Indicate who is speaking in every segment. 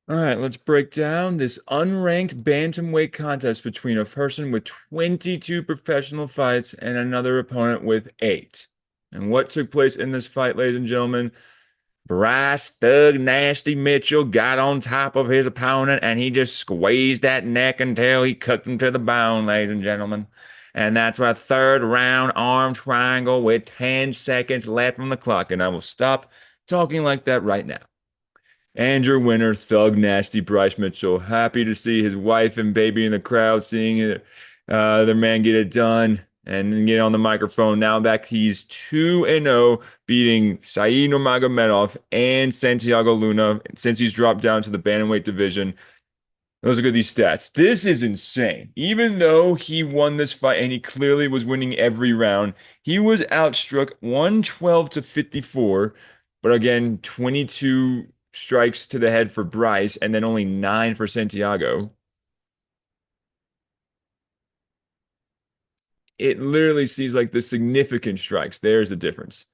Speaker 1: All right, let's break down this unranked bantamweight contest between a person with 22 professional fights and another opponent with 8. And what took place in this fight, ladies and gentlemen? Bryce Thug Nasty Mitchell got on top of his opponent and he just squeezed that neck until he cooked him to the bone, ladies and gentlemen. And that's our third round arm triangle with 10 seconds left on the clock. And I will stop talking like that right now. And your winner, Thug Nasty Bryce Mitchell. Happy to see his wife and baby in the crowd, seeing it, their man get it done and get on the microphone. Now back, he's 2-0, beating Said Nurmagomedov and Santiago Luna since he's dropped down to the bantamweight division. Let's look at these stats. This is insane. Even though he won this fight and he clearly was winning every round, he was outstruck 112 to 54. But again, 22 strikes to the head for Bryce and then only 9 for Santiago. It literally sees like the significant strikes. There's the difference.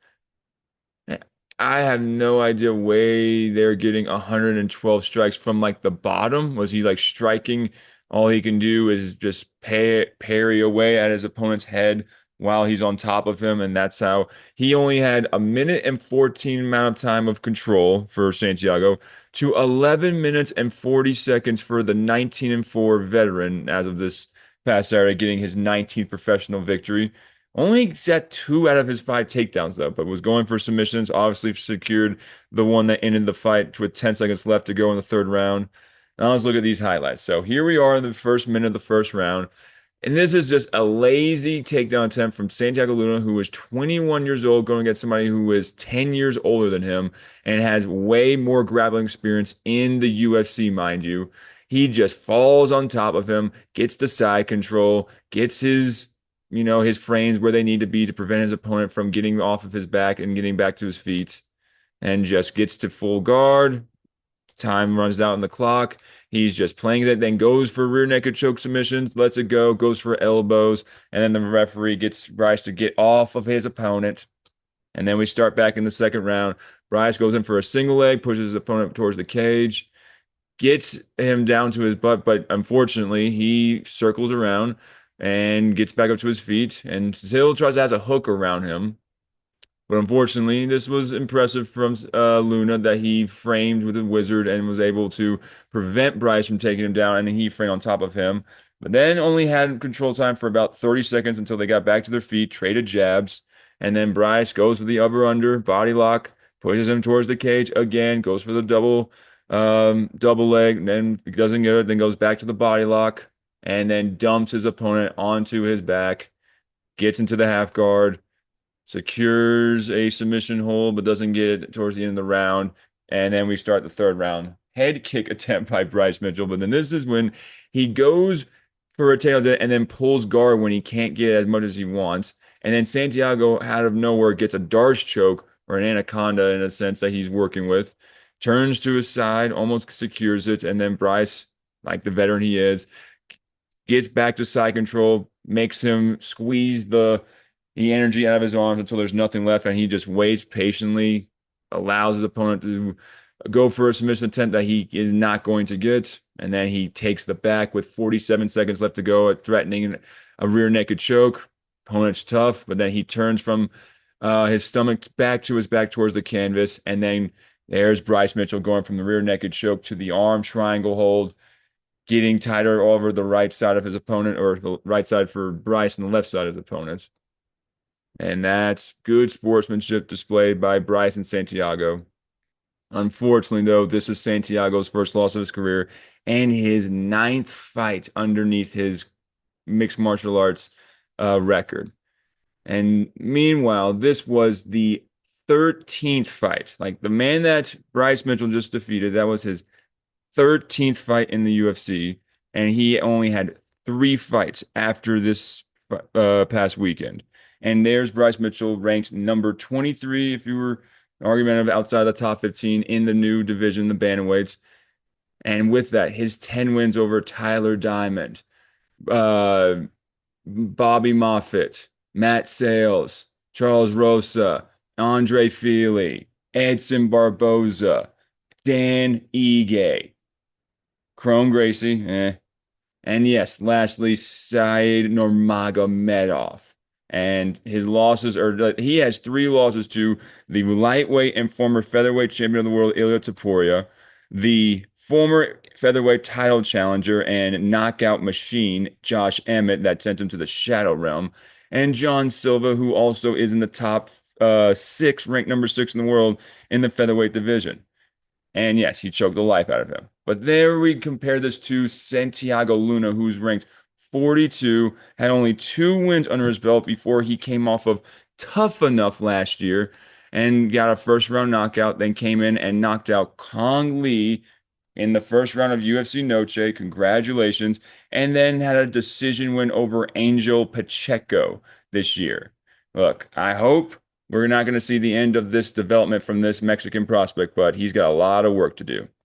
Speaker 1: I have no idea way they're getting 112 strikes from like the bottom. Was he like striking? All he can do is just parry away at his opponent's head while he's on top of him, and that's how he only had a minute and 14 amount of time of control for Santiago to 11 minutes and 40 seconds for the 19 and 4 veteran as of this past Saturday, getting his 19th professional victory. Only set 2 out of his 5 takedowns, though, but was going for submissions. Obviously, secured the one that ended the fight with 10 seconds left to go in the third round. Now let's look at these highlights. So here we are in the first minute of the first round. And this is just a lazy takedown attempt from Santiago Luna, who is 21 years old, going against somebody who is 10 years older than him and has way more grappling experience in the UFC, mind you. He just falls on top of him, gets the side control, gets his frames where they need to be to prevent his opponent from getting off of his back and getting back to his feet, and just gets to full guard. Time runs out on the clock. He's just playing it, then goes for rear naked choke submissions, lets it go, goes for elbows, and then the referee gets Bryce to get off of his opponent. And then we start back in the second round. Bryce goes in for a single leg, pushes his opponent towards the cage, gets him down to his butt, but unfortunately, he circles around and gets back up to his feet and still tries to has a hook around him. But unfortunately, this was impressive from Luna that he framed with a wizard and was able to prevent Bryce from taking him down, and he framed on top of him. But then only had control time for about 30 seconds until they got back to their feet, traded jabs, and then Bryce goes for the over under body lock, pushes him towards the cage again, goes for the double leg, and then doesn't get it, then goes back to the body lock, and then dumps his opponent onto his back, gets into the half guard, secures a submission hold, but doesn't get it towards the end of the round. And then we start the third round. Head kick attempt by Bryce Mitchell. But then this is when he goes for a tail and then pulls guard when he can't get as much as he wants. And then Santiago, out of nowhere, gets a Darce choke or an anaconda in a sense that he's working with, turns to his side, almost secures it. And then Bryce, like the veteran he is, gets back to side control, makes him squeeze the energy out of his arms until there's nothing left, and he just waits patiently, allows his opponent to go for a submission attempt that he is not going to get, and then he takes the back with 47 seconds left to go, threatening a rear naked choke. Opponent's tough, but then he turns from his stomach back to his back towards the canvas, and then there's Bryce Mitchell going from the rear naked choke to the arm triangle hold, getting tighter over the right side of his opponent, or the right side for Bryce and the left side of his opponent. And that's good sportsmanship displayed by Bryce and Santiago. Unfortunately, though, this is Santiago's first loss of his career and his ninth fight underneath his mixed martial arts record. And meanwhile, this was the 13th fight. Like the man that Bryce Mitchell just defeated, that was his 13th fight in the UFC. And he only had 3 fights after this past weekend. And there's Bryce Mitchell ranked number 23, if you were argumentative, outside the top 15 in the new division, the bantamweights. And with that, his 10 wins over Tyler Diamond, uh, Bobby Moffitt, Matt Sales, Charles Rosa, Andre Feely, Edson Barboza, Dan Ige. Chrome Gracie, And yes, lastly, Said Nurmagomedov. And his losses are that he has three losses to the lightweight and former featherweight champion of the world, Ilia Topuria, the former featherweight title challenger and knockout machine, Josh Emmett, that sent him to the Shadow Realm, and John Silva, who also is in the top six, ranked number six in the world in the featherweight division. And yes, he choked the life out of him. But there we compare this to Santiago Luna, who's ranked 42, had only two wins under his belt before he came off of Tough Enough last year and got a first round knockout, then came in and knocked out Kong Lee in the first round of UFC Noche. Congratulations. And then had a decision win over Angel Pacheco this year. Look, I hope we're not going to see the end of this development from this Mexican prospect, but he's got a lot of work to do.